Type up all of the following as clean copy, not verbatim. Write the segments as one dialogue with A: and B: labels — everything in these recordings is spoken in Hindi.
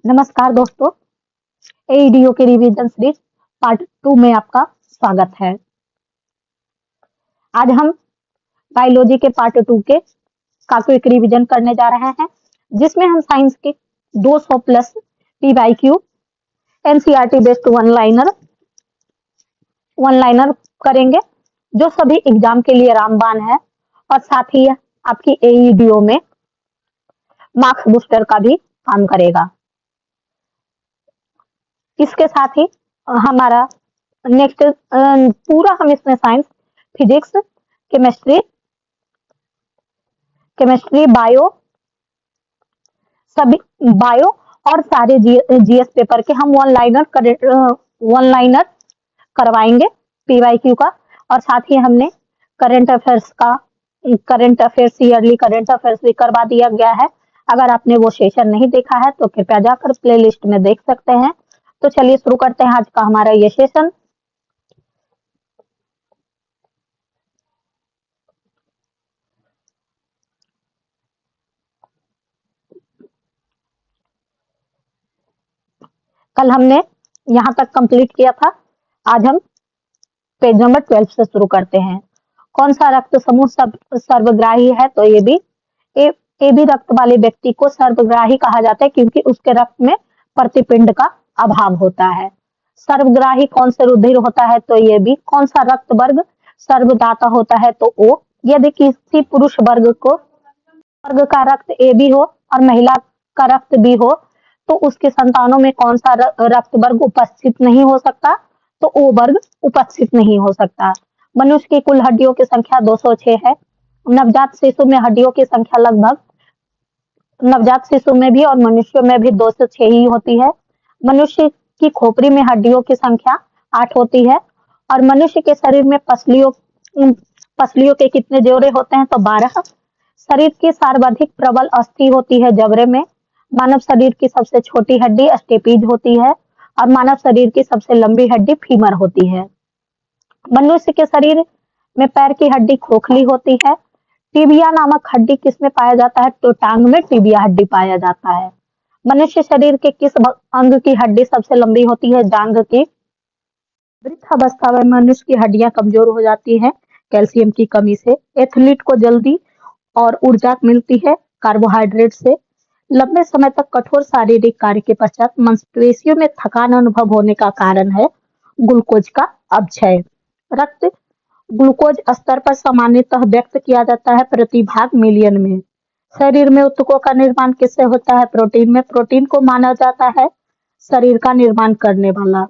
A: नमस्कार दोस्तों, एईडीओ के रिवीजन सीरीज पार्ट 2 में आपका स्वागत है। आज हम बायोलॉजी के पार्ट 2 के का क्विक रिवीजन करने जा रहे हैं, जिसमें हम साइंस के 200 plus PYQ NCERT based one liner करेंगे, जो सभी एग्जाम के लिए रामबाण है और साथ ही आपकी एईडीओ में मार्क्स बूस्टर का भी काम करेगा। इसके साथ ही हमारा नेक्स्ट पूरा हम इसमें साइंस, फिजिक्स, केमिस्ट्री, बायो और सारे जीएस पेपर के हम वन लाइनर करवाएंगे पीवाईक्यू का, और साथ ही हमने current affairs yearly current affairs भी करवा दिया गया है। अगर आपने वो सेशन नहीं देखा है तो कृपया जाकर प्लेलिस्ट में देख सकते हैं। तो चलिए शुरू करते हैं आज का हमारा ये सेशन। कल हमने यहाँ तक कंप्लीट किया था, आज हम पेज नंबर 12 से शुरू करते हैं। कौन सा रक्त समूह सर्वग्राही है? तो ये भी रक्त वाले व्यक्ति को सर्वग्राही कहा जाता है, क्योंकि उसके रक्त में प्रतिपिंड का अभाव होता है। सर्वग्राही कौन से रुधिर होता है? तो ये भी। कौन सा रक्त वर्ग सर्वदाता होता है? तो ओ। यदि किसी पुरुष वर्ग का रक्त ए बी हो और महिला का रक्त बी हो, तो उसके संतानों में कौन सा रक्त वर्ग उपस्थित नहीं हो सकता? तो ओ वर्ग उपस्थित नहीं हो सकता। मनुष्य की कुल हड्डियों की संख्या 206 है। नवजात शिशु में हड्डियों की संख्या लगभग नवजात शिशु में भी और मनुष्यों में भी 206 ही होती है। मनुष्य की खोपड़ी में हड्डियों की संख्या 8 होती है। और मनुष्य के शरीर में पसलियों के कितने जोड़े होते हैं? तो 12। शरीर की सर्वाधिक प्रबल अस्थि होती है जबड़े में। मानव शरीर की सबसे छोटी हड्डी स्टेपीज होती है और मानव शरीर की सबसे लंबी हड्डी फीमर होती है। मनुष्य के शरीर में पैर की हड्डी खोखली होती है। टिबिया नामक हड्डी किसमें पाया जाता है? तो टांग में टिबिया हड्डी पाया जाता है। मनुष्य शरीर के किस अंग की हड्डी सबसे लंबी होती है? जांघ की। वृद्धावस्था में मनुष्य की हड्डियां कमजोर हो जाती हैं कैल्शियम की कमी से। एथलीट को जल्दी और ऊर्जा मिलती है कार्बोहाइड्रेट से। लंबे समय तक कठोर शारीरिक कार्य के पश्चात मांसपेशियों में थकान अनुभव होने का कारण है ग्लूकोज का अपक्षय। रक्त ग्लूकोज स्तर पर सामान्यतः व्यक्त किया जाता है प्रति भाग मिलियन में। शरीर में ऊतकों का निर्माण किससे होता है? प्रोटीन में। प्रोटीन को माना जाता है शरीर का निर्माण करने वाला।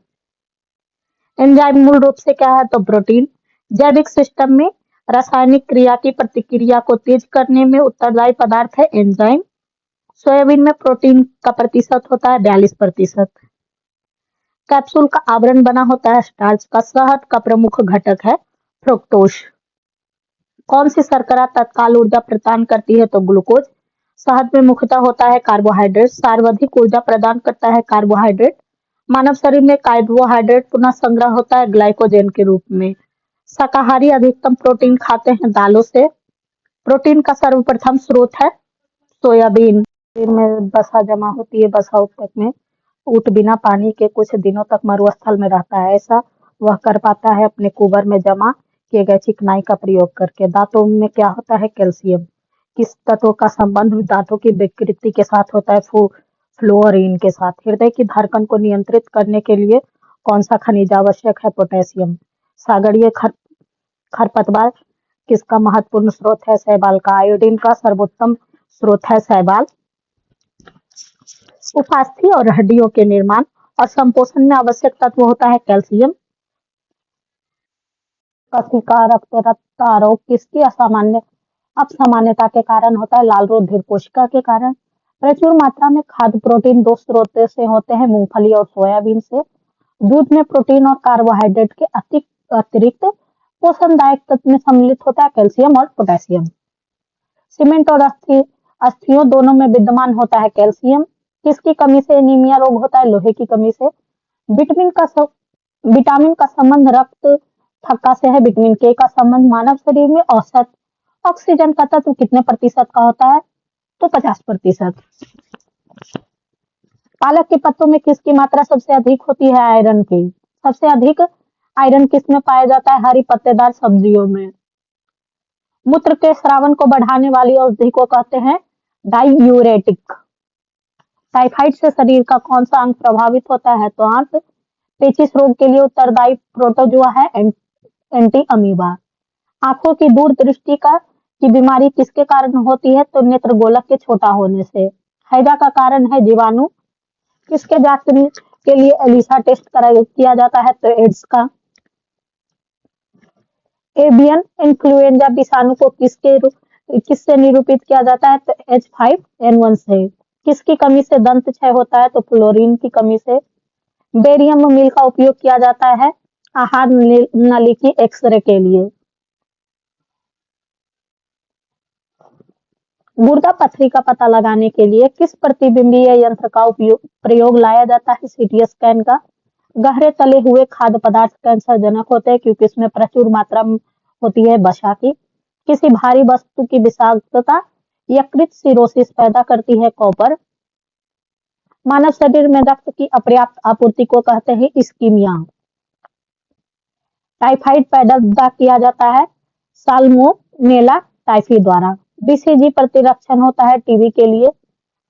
A: एंजाइम मूल रूप से क्या है? तो प्रोटीन। जैविक सिस्टम में रासायनिक क्रिया की प्रतिक्रिया को तेज करने में उत्तरदायी पदार्थ है एंजाइम। सोयाबीन में प्रोटीन का प्रतिशत होता है 42%। कैप्सूल का आवरण बना होता है स्टार्च का। शहद का प्रमुख घटक है फ्रुक्टोज। कौन सी शर्करा तत्काल ऊर्जा प्रदान करती है? तो ग्लूकोज। शहद में मुख्यतः होता है कार्बोहाइड्रेट। सर्वाधिक ऊर्जा प्रदान करता है कार्बोहाइड्रेट। मानव शरीर में कार्बोहाइड्रेट पुनः संग्रह होता है ग्लाइकोजन के रूप में। शाकाहारी अधिकतम प्रोटीन खाते हैं दालों से। प्रोटीन का सर्वप्रथम स्रोत है सोयाबीन। शरीर में वसा जमा होती है। वसा ऊतक में ऊँट बिना पानी के कुछ दिनों तक मरुस्थल में रहता है। ऐसा वह कर पाता है अपने कुबर में जमा किए गए चिकनाई का प्रयोग करके। दांतों में क्या होता है? कैल्शियम। किस तत्व का संबंध दांतों की विकृति के साथ होता है? फ्लोरीन के साथ। हृदय की धड़कन को नियंत्रित करने के लिए कौन सा खनिज आवश्यक है? पोटेशियम। सागरीय खरपतवार किसका महत्वपूर्ण स्रोत है? शैवाल का। आयोडीन का सर्वोत्तम स्रोत है शैवाल। उपास्थि और हड्डियों के निर्माण और संपोषण में आवश्यक तत्व होता है कैल्शियम। कशिका रक्ततारोग किसकी असामान्यता के कारण होता है? लाल रुधिर कोशिका के कारण। प्रचुर मात्रा में खाद्य प्रोटीन 2 स्रोतों से होते हैं, मूंगफली और सोयाबीन से। दूध में प्रोटीन और कार्बोहाइड्रेट के अतिरिक्त पोषणदायक तत्व में सम्मिलित होता है कैल्शियम और पोटेशियम। सीमेंट और अस्थियों दोनों में विद्यमान होता है कैल्शियम। किसकी कमी से एनीमिया रोग होता है? लोहे की कमी से। विटामिन का संबंध रक्त थक्का से है। विटामिन के का संबंध मानव शरीर में औसत ऑक्सीजन का तत्व कितने प्रतिशत का होता है? तो 50%। पालक के पत्तों में किसकी मात्रा सबसे अधिक होती है? आयरन की। सबसे अधिक आयरन किस में पाया जाता है? हरी पत्तेदार सब्जियों में। मूत्र के स्रावन को बढ़ाने वाली औषधि को कहते हैं डायूरेटिक। टाइफाइड से शरीर का कौन सा अंग प्रभावित होता है? तो आंत। पेचिश रोग के लिए उत्तरदायी प्रोटोजोआ है एंटी अमीबा। आंखों की दूरदृष्टि की बीमारी किसके कारण होती है? तो नेत्र गोलक के छोटा होने से। हैजा का कारण है जीवाणु। किसके जांचने के लिए एलिसा टेस्ट किया जाता है? तो एड्स का। एवियन इन्फ्लुएंजा विषाणु को किससे निरूपित किया जाता है? तो H5N1 से। किसकी कमी से दंत क्षय होता है? तो फ्लोरीन की कमी से। बेरियम मील का उपयोग किया जाता है आहार नली की एक्सरे के लिए। गुर्दा पथरी का पता लगाने के लिए किस प्रतिबिंबीय यंत्र का प्रयोग लाया जाता है? सीटी स्कैन का। गहरे तले हुए खाद्य पदार्थ कैंसरजनक होते हैं क्योंकि इसमें प्रचुर मात्रा में होती है वसा की। किसी भारी वस्तु की विषाक्तता यकृत सिरोसिस पैदा करती है? कॉपर। मानव शरीर में रक्त की अपर्याप्त आपूर्ति को कहते हैं इस्कीमिया। टाइफाइड पैदा किया जाता है साल्मोनेला टाइफी द्वारा। बीसीजी प्रतिरक्षण होता है टीबी के लिए।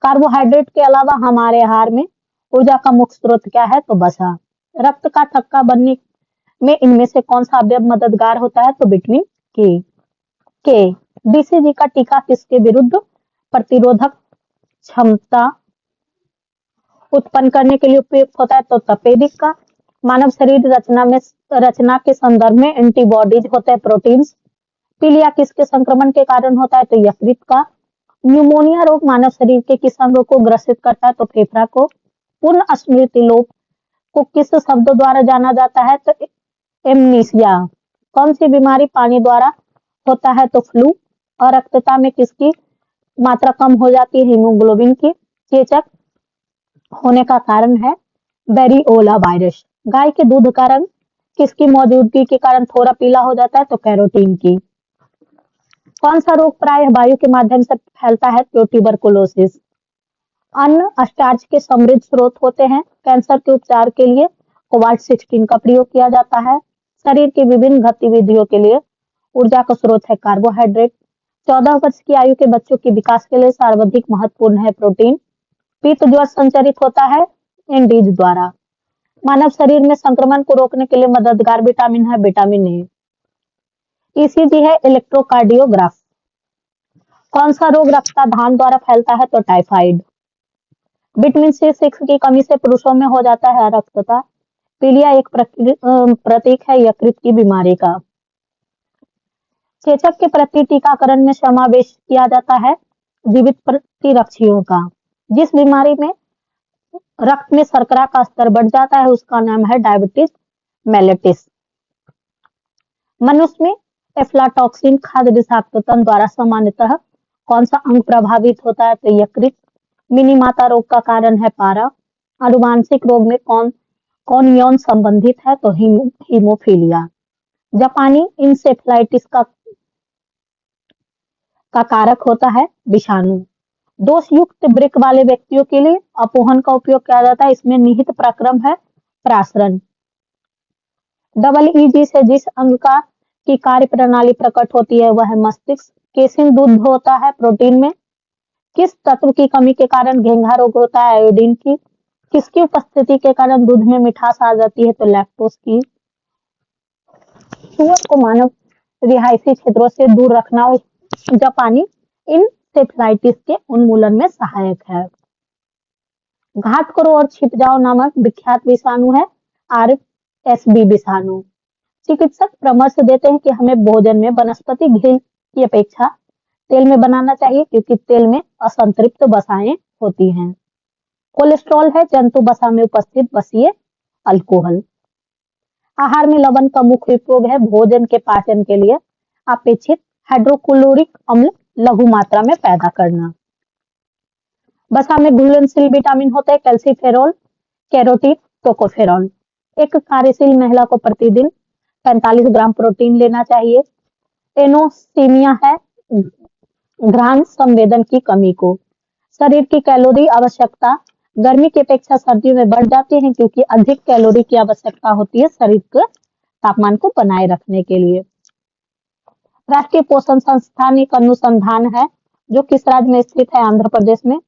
A: कार्बोहाइड्रेट के अलावा हमारे आहार में ऊर्जा का मुख्य स्रोत क्या है? तो वसा। रक्त का थक्का बनने में इनमें से कौन सा अवयव मददगार होता है? तो विटामिन के। बीसीजी का टीका किसके विरुद्ध प्रतिरोधक क्षमता उत्पन्न करने के लिए उपयुक्त होता है? तो तपेदिक का। मानव शरीर रचना के संदर्भ में एंटीबॉडीज होते हैं प्रोटीन्स। पीलिया किसके संक्रमण के कारण होता है? तो यकृत का। न्यूमोनिया रोग मानव शरीर के किस अंग को ग्रसित करता है? तो फेफड़ा को। पूर्ण स्मृति लोप को किस शब्द द्वारा जाना जाता है? तो एमनीसिया। कौन सी बीमारी पानी द्वारा होता है? तो फ्लू। और रक्तता में किसकी मात्रा कम हो जाती है? हीमोग्लोबिन की। चेचक होने का कारण है वेरिओला वायरस। गाय के दूध का रंग किसकी मौजूदगी के कारण थोड़ा पीला हो जाता है? तो कैरोटीन की। कौन सा रोग प्रायः वायु के माध्यम से फैलता है? तो ट्यूबरकुलोसिस। अन्न स्टार्च के समृद्ध स्रोत होते हैं। कैंसर के उपचार के लिए कोबाल्ट-16 का प्रयोग किया जाता है। शरीर की विभिन्न गतिविधियों के लिए ऊर्जा का स्रोत है कार्बोहाइड्रेट। 14 वर्ष की आयु के बच्चों के विकास के लिए सर्वाधिक महत्वपूर्ण है प्रोटीन। पित्त ज्वर संचरित होता है एंडीज द्वारा। मानव शरीर में संक्रमण को रोकने के लिए मददगार विटामिन है विटामिन ए। ईसीजी है इलेक्ट्रोकार्डियोग्राफ। कौन सा रोग रक्तदान द्वारा फैलता है? तो टाइफाइड। विटामिन C6 की कमी से पुरुषों में हो जाता है रक्तता। पीलिया एक प्रतीक है यकृत की बीमारी का। चेचक के प्रति टीकाकरण में समावेश किया जाता है जीवित प्रतिरक्षियों का। जिस बीमारी में रक्त में शर्करा का स्तर बढ़ जाता है उसका नाम है डायबिटीज मेलिटिस। मनुष्य में एफ्लाटॉक्सिन खाद्य विषाक्तता द्वारा सामान्यतः कौन सा अंग प्रभावित होता है? तो यकृत। मिनी माता रोग का कारण है पारा। आनुवांशिक रोग में कौन यौन संबंधित है? तो हीमोफीलिया। जापानी इंसेफ्लाइटिस का कारक होता है विषाणु। दोष युक्त वृक्क वाले व्यक्तियों के लिए अपोहन का उपयोग किया जाता है। इसमें निहित प्रक्रम है प्रासरण। EEG से जिस अंग की कार्य प्रणाली प्रकट होती है वह है मस्तिष्क। केसिन दूध होता है प्रोटीन में। किस तत्व की कमी के कारण घेंघा रोग होता है? आयोडीन की। किसकी उपस्थिति के कारण दूध में मिठास आ जाती है? तो लैक्टोज की। सुअर को मानव रिहायशी क्षेत्रों से दूर रखना जापानी इंसेफ्लाइटिस के उन्मूलन में सहायक है। घात करो और छिप जाओ नामक विख्यात विषाणु है RSV विषाणु। चिकित्सक परामर्श देते हैं कि हमें भोजन में वनस्पति घी की अपेक्षा तेल में बनाना चाहिए क्योंकि तेल में असंतृप्त वसाएं होती हैं। कोलेस्ट्रॉल है जंतु वसा में उपस्थित वसीय अल्कोहल। आहार में लवण का मुख्य उपयोग है भोजन के पाचन के लिए अपेक्षित हाइड्रोक्लोरिक अम्ल लघु मात्रा में पैदा करना। वसा में घुलनशील विटामिन होते हैं कैल्सीफेरॉल, कैरोटीन, टोकोफेरॉल। एक कार्यशील महिला को प्रतिदिन 45 ग्राम प्रोटीन लेना चाहिए। एनोसीमिया है घ्राण संवेदन की कमी को। शरीर की कैलोरी आवश्यकता गर्मी की अपेक्षा सर्दियों में बढ़ जाते हैं क्योंकि अधिक कैलोरी की आवश्यकता होती है शरीर के तापमान को बनाए रखने के लिए। राष्ट्रीय पोषण संस्थान एक अनुसंधान है जो किस राज्य में स्थित है? आंध्र प्रदेश में।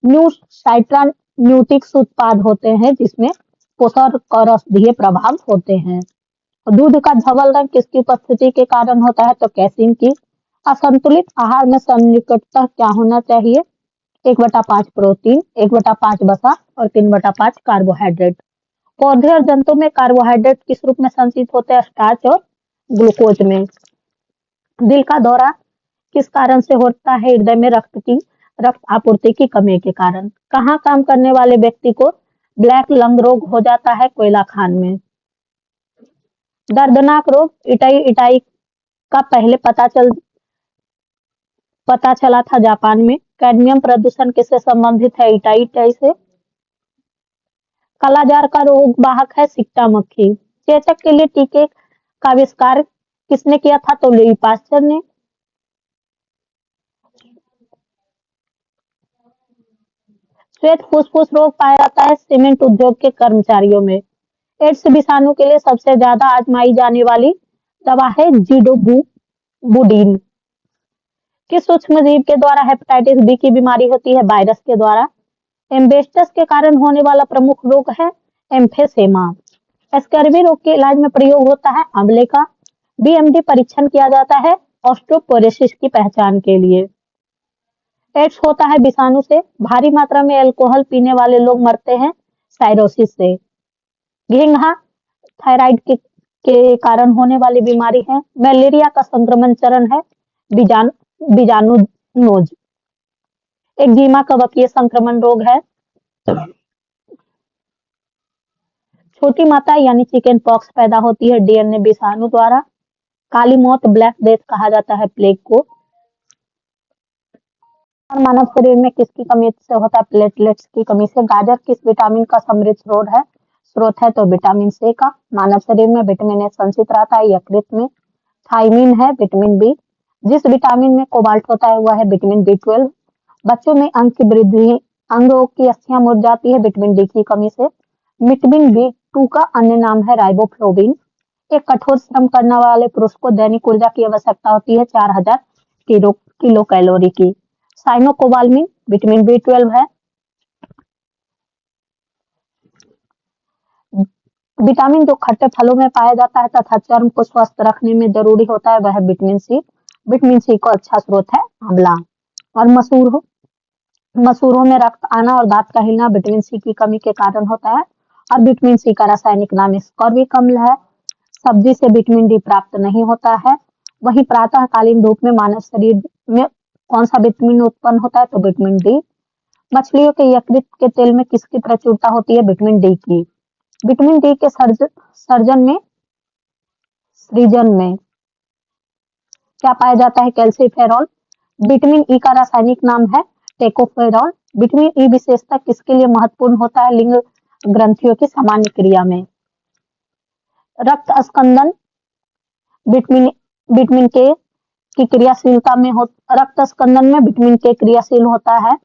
A: न्यू साइट्रान्यूटिक्स उत्पाद होते हैं जिसमें पोषक और औषधीय प्रभाव होते हैं। दूध का धवल रंग किसकी उपस्थिति के कारण होता है? तो कैसीन की। असंतुलित आहार में सन्निकटतः क्या होना चाहिए? 1/5 प्रोटीन, 1/5 वसा और 3/5 कार्बोहाइड्रेट। पौधे और जंतु में कार्बोहाइड्रेट किस रूप में संचित होते हैं? स्टार्च और ग्लूकोज में। दिल का दौरा किस कारण से होता है? हृदय में रक्त आपूर्ति की कमी के कारण। कहाँ काम करने वाले व्यक्ति को ब्लैक लंग रोग हो जाता है? कोयला खान में। दर्दनाक रोग इटाई इटाई का पहले पता चला था जापान में। कैडमियम प्रदूषण किससे संबंधित है? इटाई इटाई से। कालाजार का रोग वाहक है सिक्टा मक्खी। चेचक के लिए टीके का आविष्कार किसने किया था? तो लुई पास्चर ने। श्वेत फुसफुस रोग पाया जाता है सीमेंट उद्योग के कर्मचारियों में। एड्स विषाणु के लिए सबसे ज्यादा आजमाई जाने वाली दवा है जिडोबुडीन। किस सूक्ष्म जीव के द्वारा हेपेटाइटिस बी की बीमारी होती है? वायरस के द्वारा। एम्बेस्टस के कारण होने वाला प्रमुख रोग है एम्फेसेमा। स्कर्वी रोग के इलाज में प्रयोग होता है आंवले का। बीएमडी परीक्षण किया जाता है ऑस्टियोपोरोसिस की पहचान के लिए। एड्स होता है विषाणु से। भारी मात्रा में अल्कोहल पीने वाले लोग मरते हैं साइरोसिस से। घेंघा थायराइड के कारण होने वाली बीमारी है। मलेरिया का संक्रमण चरण है बीजाणुनोज। एक्जिमा कवकीय संक्रमण रोग है। छोटी माता यानी चिकन पॉक्स पैदा होती है डीएनए विषाणु द्वारा। काली मौत ब्लैक डेथ कहा जाता है प्लेग को। और मानव शरीर में किसकी कमी से होता है? प्लेटलेट्स की कमी से। गाजर किस विटामिन का समृद्ध स्रोत है? तो विटामिन सी का। मानव शरीर में विटामिन ए संचित रहता है यकृत में। थायमिन है विटामिन बी। जिस विटामिन में कोबाल्ट होता है वह है विटामिन B12। बच्चों में अंग की वृद्धि अंगों की अस्थियां मुड़ जाती है विटामिन डी की कमी से। विटामिन B2 का अन्य नाम है राइबोफ्लोविन। एक कठोर श्रम करने वाले पुरुष को दैनिक ऊर्जा की आवश्यकता होती है 4000 किलो कैलोरी की। साइनोकोबाल्मिन विटामिन B12 है। विटामिन जो खट्टे फलों में पाया जाता है तथा चर्म को स्वस्थ रखने में जरूरी होता है वह है विटामिन सी। विटामिन सी का अच्छा स्रोत है आंवला। और मसूरों में रक्त आना और दांत का हिलना विटामिन सी की कमी के कारण होता है। और विटामिन सी का रासायनिक नाम स्कॉर्बिक अम्ल है। सब्जी से विटामिन डी प्राप्त नहीं होता है। वहीं प्रातःकालीन धूप में मानव शरीर में कौन सा विटामिन उत्पन्न होता है? तो विटामिन डी। मछलियों के यकृत के तेल में किसकी प्रचुरता होती है? विटामिन डी की। विटामिन डी के सृजन में क्या पाया जाता है? कैल्सीफेरॉल। विटामिन ई का रासायनिक नाम है टेकोफेरॉल। विटामिन ई विशेषता किसके लिए महत्वपूर्ण होता है? लिंग ग्रंथियों की सामान्य क्रिया में। रक्त स्कंदन विटामिन के की क्रियाशीलता में रक्त स्कंदन में विटामिन के क्रियाशील होता है।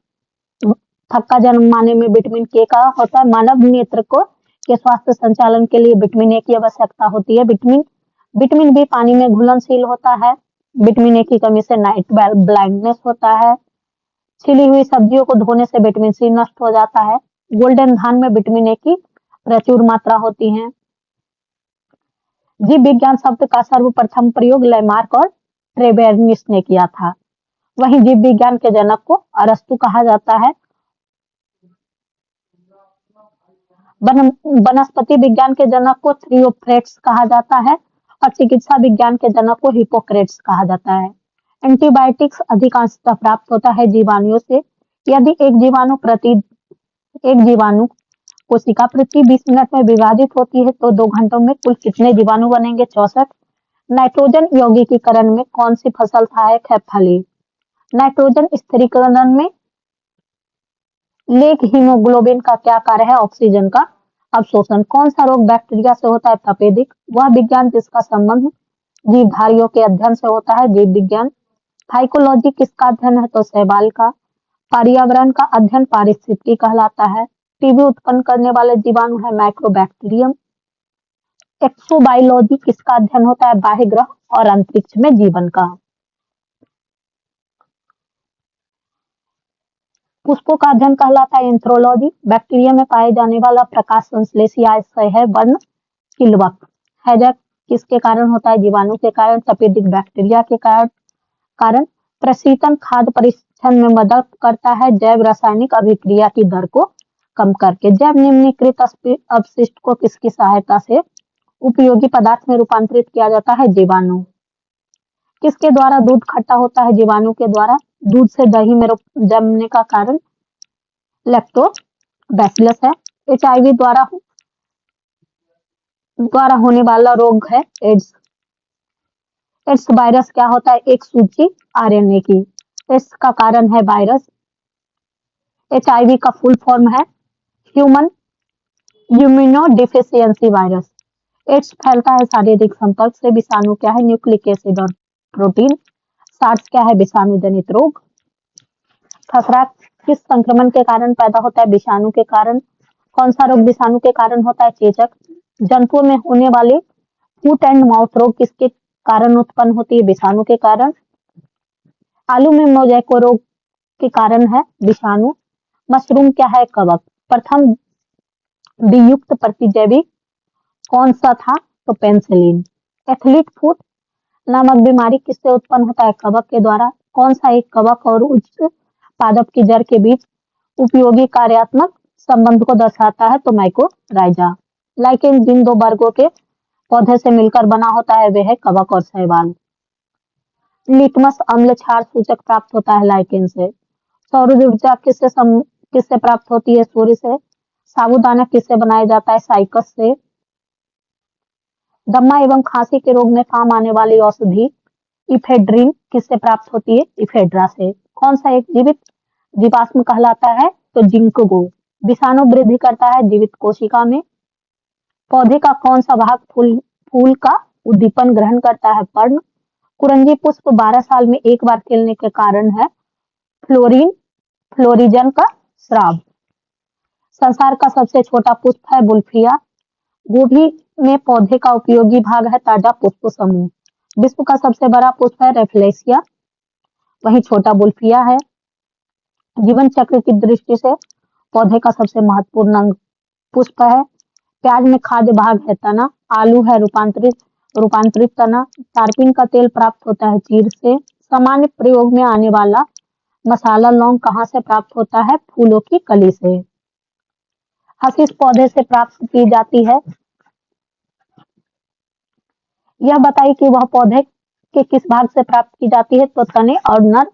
A: थक्का जन्माने में विटामिन के का होता है। मानव नेत्र को के स्वास्थ्य संचालन के लिए विटामिन ए की आवश्यकता होती है। विटामिन बी पानी में घुलनशील होता है। विटामिन ए की कमी से नाइट ब्लाइंडनेस होता है। छिली हुई सब्जियों को धोने से विटामिन सी नष्ट हो जाता है। गोल्डन धान में विटामिन ए की प्रचुर मात्रा होती है। जीव विज्ञान शब्द का सर्वप्रथम प्रयोग लैमार्क और ट्रेवेर्निस ने किया था। वहीं जीव विज्ञान के जनक को अरस्तु कहा जाता है। वनस्पति विज्ञान के जनक को थियोफ्रेट्स कहा जाता है और चिकित्सा विज्ञान के जनक को हिपोक्रेट्स कहा जाता है। एंटीबायोटिक्स अधिकांशतः प्राप्त होता है जीवाणुओं से। यदि एक जीवाणु कोशिका प्रति 20 मिनट में विभाजित होती है तो 2 घंटों में कुल कितने जीवाणु बनेंगे? 64। नाइट्रोजन यौगिकीकरण में कौन सी फसल सहायक है? फली। नाइट्रोजन स्थिरीकरण में लेग हीमोग्लोबिन का क्या कार्य है? ऑक्सीजन का अवशोषण। कौन सा रोग बैक्टीरिया से होता है? तपेदिक। वह विज्ञान जिसका संबंध जीवधारियों के अध्ययन से होता है जीव विज्ञान। फाइकोलॉजी किसका अध्ययन है? तो शैवाल का। पर्यावरण का अध्ययन पारिस्थितिकी कहलाता है। टीबी उत्पन्न करने वाले जीवाणु है माइक्रोबैक्टीरियम। एक्सोबायोलॉजी किसका अध्ययन होता है? बाह्य ग्रह और अंतरिक्ष में जीवन का। पुष्पों का अध्ययन कहलाता है एंथ्रोलॉजी। बैक्टीरिया में पाए जाने वाला प्रकाश संश्लेषी आशय है वर्ण किल्वक। हैजक किसके कारण होता है? जीवाणु के कारण। तपेदिक बैक्टीरिया के कारण। प्रशीतन खाद्य परीक्षण में मदद करता है जैव रासायनिक अभिक्रिया की दर को कम करके। जैव निम्नीकृत अपशिष्ट को किसकी सहायता से उपयोगी पदार्थ में रूपांतरित किया जाता है? जीवाणु। किसके द्वारा दूध खट्टा होता है? जीवाणु के द्वारा। दूध से दही में जमने का कारण लैक्टोबैसिलस है। एचआईवी द्वारा होने वाला रोग है एड्स। एड्स वायरस क्या होता है? एक सूची आरएनए की। एड्स का कारण है वायरस। एचआईवी का फुल फॉर्म है ह्यूमन इम्यूनोडेफिशिएंसी वायरस। एड्स फैलता है शारीरिक संपर्क से। विषाणु क्या है? न्यूक्लिक एसिड और प्रोटीन। सार्स क्या है? विषाणु जनित रोग। खसरा किस संक्रमण के कारण पैदा होता है? विषाणु के कारण। कौन सा रोग विषाणु के कारण होता है? चेचक। जंतुओं में होने वाले फुट एंड माउथ रोग किसके कारण उत्पन्न होती है? विषाणु के कारण। आलू में मोजैको रोग के कारण है विषाणु। मशरूम क्या है? कवक। प्रथम वियुक्त प्रतिजैवी कौन सा था? तो पेनिसिलिन। एथलीट फुट नामक बीमारी किससे उत्पन्न होता है? कवक के द्वारा। कौन सा एक कवक और उच्च पादप की जड़ के बीच उपयोगी कार्यात्मक संबंध को दर्शाता है? तो माइकोराइजा। लाइकेन जिन दो वर्गों के पौधे से मिलकर बना होता है वे है कवक और शैवाल। लिटमस अम्ल क्षार सूचक प्राप्त होता है लाइकेन से। सौर ऊर्जा किससे प्राप्त होती है? सूर्य से। साबूदाना किससे बनाया जाता है? साइकस से। दम्मा एवं खांसी के रोग में काम आने वाली औषधि इफेड्रिन किससे प्राप्त होती है? इफेड्रा से। कौन सा एक जीवित जीवाश्म कहलाता है? तो जिंकगो। विषाणु वृद्धि करता है जीवित कोशिका में। पौधे का कौन सा भाग फूल का उद्दीपन ग्रहण करता है? पर्ण। कुरंजी पुष्प 12 साल में एक बार खिलने के कारण है फ्लोरिजन का स्राव। संसार का सबसे छोटा पुष्प है बुल्फिया। गोभी में पौधे का उपयोगी भाग है ताजा पुष्प समूह। विश्व का सबसे बड़ा पुष्प है रेफलेसिया, वही छोटा बुल्फिया है। जीवन चक्र की दृष्टि से पौधे का सबसे महत्वपूर्ण अंग पुष्प है। प्याज में खाद्य भाग है तना। आलू है रूपांतरित तना। तारपीन का तेल प्राप्त होता है चीड़ से। सामान्य प्रयोग में आने वाला मसाला लौंग कहाँ से प्राप्त होता है? फूलों की कली से। हशीश पौधे से प्राप्त की जाती है। यह बताइए कि वह पौधे के किस भाग से प्राप्त की जाती है? तो तने और नर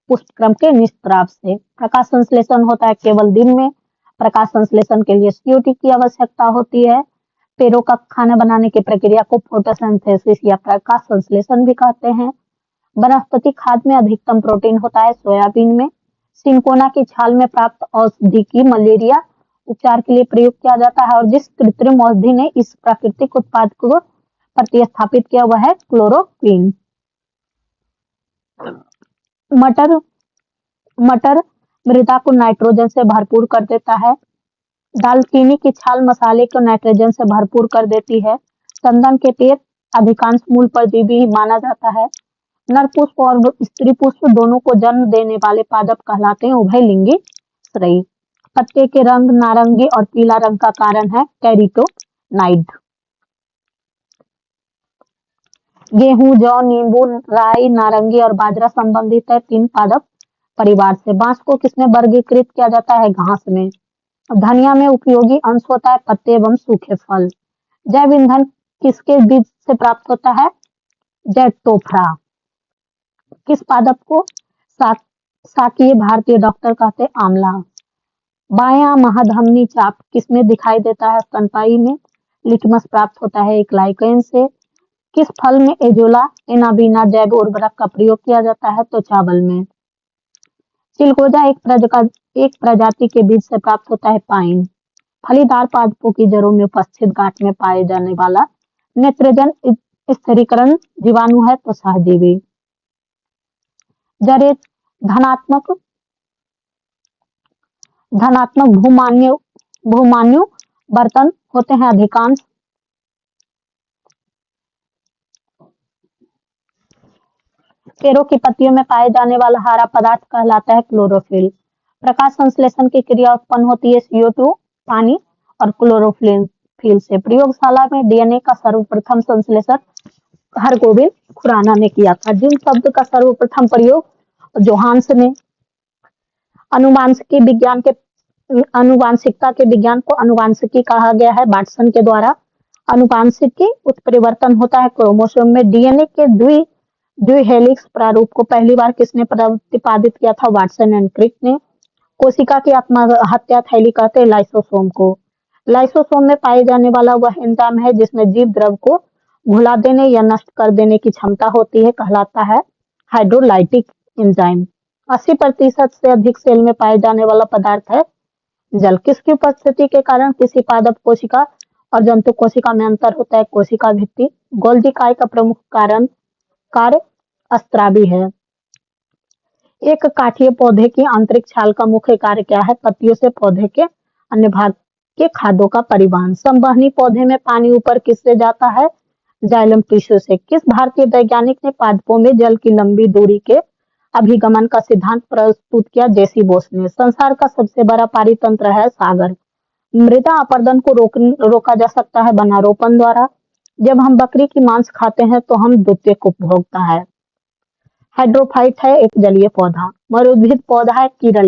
A: पुष्पक्रम के निस्त्राव से। प्रकाश संश्लेषण होता है केवल दिन में। प्रकाश संश्लेषण के लिए CO2 की आवश्यकता होती है। पेड़ों का खाना बनाने की प्रक्रिया को फोटोसिंथेसिस या प्रकाश संश्लेषण भी कहते हैं। वनस्पति खाद्य में अधिकतम प्रोटीन होता है सोयाबीन में। सिंकोना की छाल में प्राप्त औषधि की मलेरिया उपचार के लिए प्रयोग किया जाता है और जिस कृत्रिम औषधि ने इस प्राकृतिक उत्पाद को प्रतिस्थापित किया वह है क्लोरोक्वीन। मटर मृदा को नाइट्रोजन से भरपूर कर देता है। दालचीनी की छाल मसाले को नाइट्रोजन से भरपूर कर देती है। चंदन के पेड़ अधिकांश मूल परजीवी ही माना जाता है। नर पुष्प और स्त्री पुष्प दोनों को जन्म देने वाले पादप कहलाते हैं उभयलिंगी श्रेयी। पत्ते के रंग नारंगी और पीला रंग का कारण है कैरोटीनॉइड। गेहूं, जौ, नींबू, राई, नारंगी और बाजरा संबंधित है 3 पादप परिवार से। बांस को किसमें वर्गीकृत किया जाता है? घास में। धनिया में उपयोगी अंश होता है पत्ते एवं सूखे फल। जैव ईंधन किसके बीज से प्राप्त होता है? जैतोफरा। किस पादप को शाकीय भारतीय डॉक्टर कहते हैं? आंवला। बायां महाधमनी चाप किसमें दिखाई देता है? स्तनपायी में। लिटमस प्राप्त होता है एक लाइकेन से। किस फल में एजोला एनाबीना जैव उर्वरक का प्रयोग किया जाता है? तो चावल में। चिलगोजा एक प्रजाति के बीज से प्राप्त होता है पाइन। फलीदार पादपों की जड़ों में उपस्थित गांठ में पाए जाने वाला नेत्रजन स्थिरीकरण जीवाणु है तो सहजीवी। जड़ें धनात्मक भूमान्य बहुमान्यु बर्तन होते हैं अधिकांश। पेड़ों की पत्तियों में पाए जाने वाला हरा पदार्थ कहलाता है क्लोरोफिल। प्रकाश संश्लेषण की क्रिया उत्पन्न होती है CO2 पानी और क्लोरोफिल से। प्रयोगशाला में डीएनए का सर्वप्रथम संश्लेषण हरगोविंद खुराना ने किया था। जिन शब्द का सर्वप्रथम प्रयोग जोहान्स ने अनुवांशिकता के विज्ञान को अनुवांशिकी कहा गया है। वाटसन के द्वारा अनुवांशिकी उत्परिवर्तन होता है क्रोमोसोम में। डीएनए के द्विहेलिक्स प्रारूप को पहली बार किसने प्रतिपादित किया था? वाटसन एंड क्रिक ने। कोशिका की आत्महत्या थैली कहते हैं लाइसोसोम को। लाइसोसोम में पाए जाने वाला वह एंजाइम है जिसमें जीव द्रव को घुला देने या नष्ट कर देने की क्षमता होती है, कहलाता है हाइड्रोलाइटिक एंजाइम। 80% से अधिक सेल में पाए जाने वाला पदार्थ है जल। किसकी उपस्थिति के कारण किसी पादप कोशिका और जंतु कोशिका में अंतर होता है? कोशिका भित्ति। गोल्जी काय का प्रमुख कार्य अस्त्रावी है। एक काठीय पौधे की आंतरिक छाल का मुख्य कार्य क्या है? पत्तियों से पौधे के अन्य भाग के खाद्यों का परिवहन। संवहनी पौधे में पानी ऊपर किससे जाता है? जाइलम टिश्यू से। किस भारतीय वैज्ञानिक ने पादपों में जल की लंबी दूरी के अभिगमन का सिद्धांत प्रस्तुत किया? जेसी बोस ने। संसार का सबसे बड़ा पारितंत्र है सागर। मृदा अपरदन को रोका जा सकता है वनारोपण द्वारा। जब हम बकरी की मांस खाते हैं तो हम द्वितीयक उपभोक्ता है। हाइड्रोफाइट है एक जलीय पौधा। मरुद्भिद पौधा है कीरल।